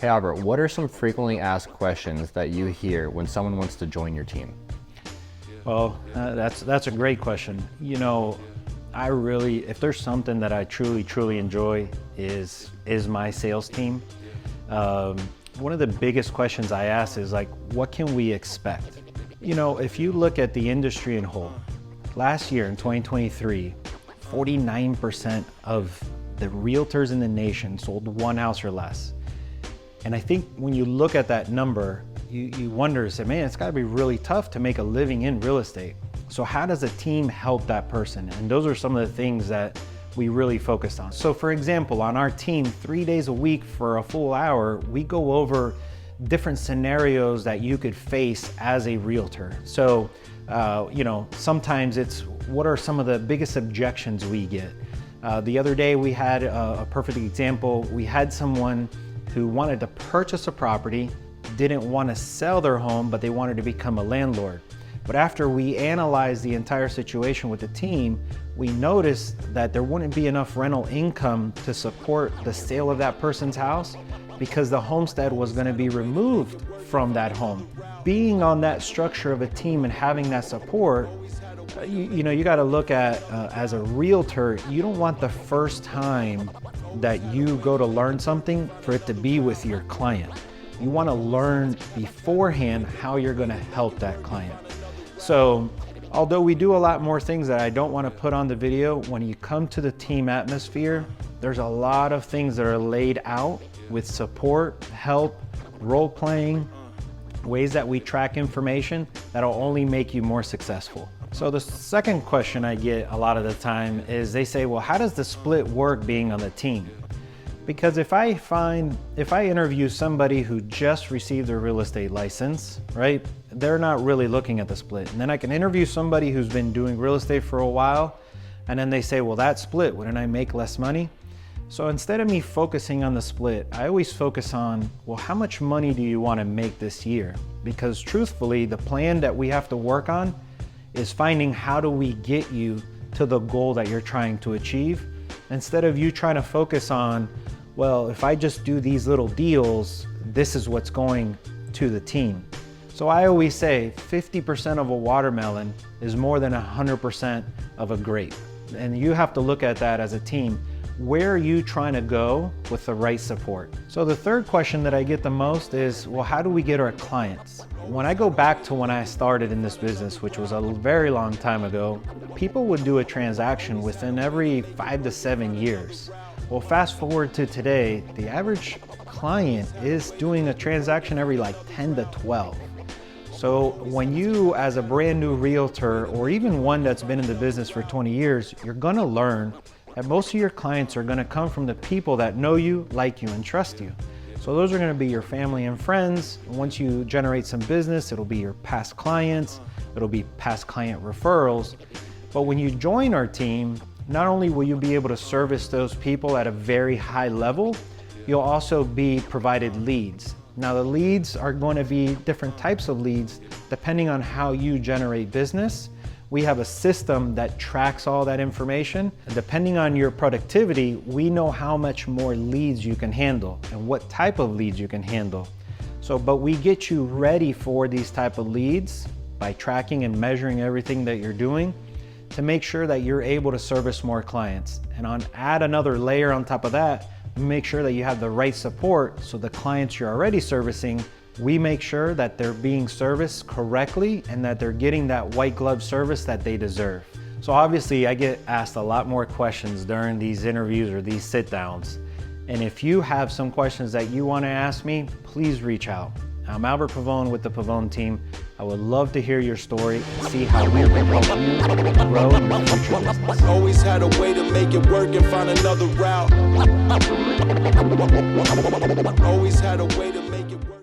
Hey Albert, what are some frequently asked questions that you hear when someone wants to join your team? Well, that's a great question. You know, if there's something that I truly enjoy is my sales team. One of the biggest questions I ask is like, what can we expect? You know, if you look at the industry in whole, last year in 2023, 49% of the realtors in the nation sold one house or less. And I think when you look at that number, you wonder, say, man, it's gotta be really tough to make a living in real estate. So how does a team help that person? And those are some of the things that we really focused on. So for example, on our team, 3 days a week for a full hour, we go over different scenarios that you could face as a realtor. So, you know, sometimes it's what are some of the biggest objections we get? The other day we had a perfect example. We had someone who wanted to purchase a property, didn't want to sell their home, but they wanted to become a landlord. But after we analyzed the entire situation with the team, we noticed that there wouldn't be enough rental income to support the sale of that person's house because the homestead was going to be removed from that home. Being on that structure of a team and having that support, you know, you got to look at as a realtor, you don't want the first time that you go to learn something for it to be with your client. You want to learn beforehand how you're going to help that client. So although we do a lot more things that I don't want to put on the video, when you come to the team atmosphere, there's a lot of things that are laid out with support, help, role playing, ways that we track information that'll only make you more successful. So the second question I get a lot of the time is they say, well, how does the split work being on the team? Because if I interview somebody who just received their real estate license, right, they're not really looking at the split. And then I can interview somebody who's been doing real estate for a while, and then they say, well, that split, wouldn't I make less money? So instead of me focusing on the split, I always focus on, well, how much money do you want to make this year? Because truthfully, the plan that we have to work on is finding how do we get you to the goal that you're trying to achieve, instead of you trying to focus on, well, if I just do these little deals, this is what's going to the team. So I always say 50% of a watermelon is more than 100% of a grape. And you have to look at that as a team. Where are you trying to go with the right support? So the third question that I get the most is, well, how do we get our clients? When I go back to when I started in this business, which was a very long time ago, people would do a transaction within every 5 to 7 years. Well, fast forward to today, the average client is doing a transaction every like 10 to 12. So when you, as a brand new realtor, or even one that's been in the business for 20 years, you're gonna learn that most of your clients are gonna come from the people that know you, like you, and trust you. So those are gonna be your family and friends. Once you generate some business, it'll be your past clients, it'll be past client referrals. But when you join our team, not only will you be able to service those people at a very high level, you'll also be provided leads. Now the leads are going to be different types of leads depending on how you generate business. We have a system that tracks all that information. And depending on your productivity, we know how much more leads you can handle and what type of leads you can handle. But we get you ready for these type of leads by tracking and measuring everything that you're doing to make sure that you're able to service more clients. And add another layer on top of that, make sure that you have the right support so the clients you're already servicing, we make sure that they're being serviced correctly and that they're getting that white glove service that they deserve. So obviously I get asked a lot more questions during these interviews or these sit downs. And if you have some questions that you want to ask me, please reach out. I'm Albert Pavon with the Pavon Team. I would love to hear your story and see how we can help you grow your future business. Always had a way to make it work and find another route. Always had a way to make it work.